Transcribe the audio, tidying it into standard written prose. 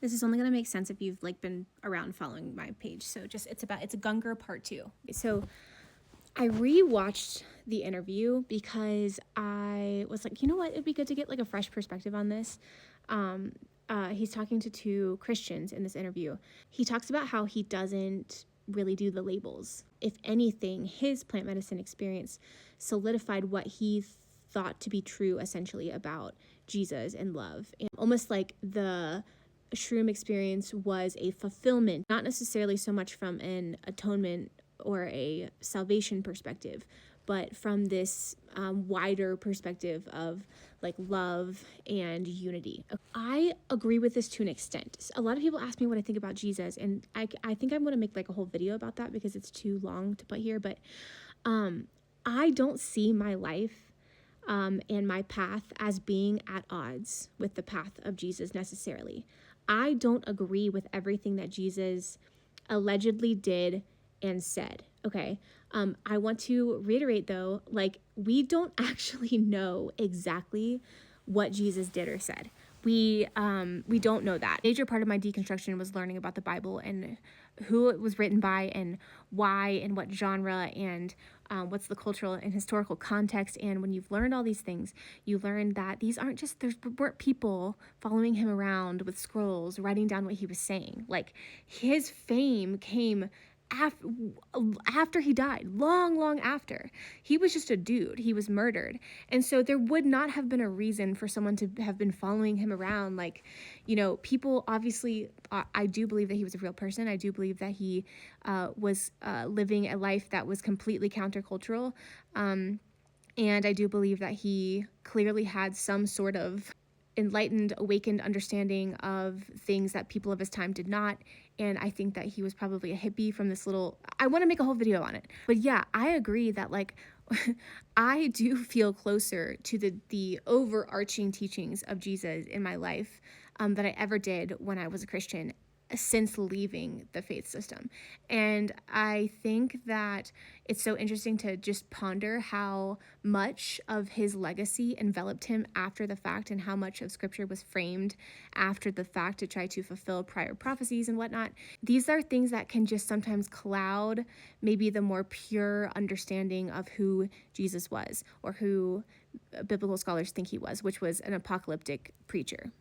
This is only going to make sense if you've like been around following my page. So just it's a Gungor part 2. So I rewatched the interview because I was like, you know what, it'd be good to get like a fresh perspective on this. He's talking to 2 Christians in this interview. He talks about how he doesn't really do the labels. If anything, his plant medicine experience solidified what he thought to be true essentially about Jesus and love. And almost like the shroom experience was a fulfillment, not necessarily so much from an atonement or a salvation perspective, but from this wider perspective of like love and unity. I agree with this to an extent. A lot of people ask me what I think about Jesus, and I think I'm going to make like a whole video about that because it's too long to put here, but I don't see my life and my path as being at odds with the path of Jesus necessarily. I don't agree with everything that Jesus allegedly did and said. Okay. I want to reiterate though, like we don't actually know exactly what Jesus did or said. We don't know that. A major part of my deconstruction was learning about the Bible and who it was written by and why and what genre and what's the cultural and historical context. And when you've learned all these things, you learn that these aren't just, there weren't people following him around with scrolls, writing down what he was saying. Like his fame came after he died, long after. He was just a dude. He was murdered. And so there would not have been a reason for someone to have been following him around. Like, you know, people obviously, I do believe that he was a real person. I do believe that he was living a life that was completely countercultural. And I do believe that he clearly had some sort of enlightened, awakened understanding of things that people of his time did not. And I think that he was probably a hippie from this little, I want to make a whole video on it. But yeah, I agree that like, I do feel closer to the overarching teachings of Jesus in my life that I ever did when I was a Christian since leaving the faith system. And I think that it's so interesting to just ponder how much of his legacy enveloped him after the fact and how much of scripture was framed after the fact to try to fulfill prior prophecies and whatnot. These are things that can just sometimes cloud maybe the more pure understanding of who Jesus was or who biblical scholars think he was, which was an apocalyptic preacher.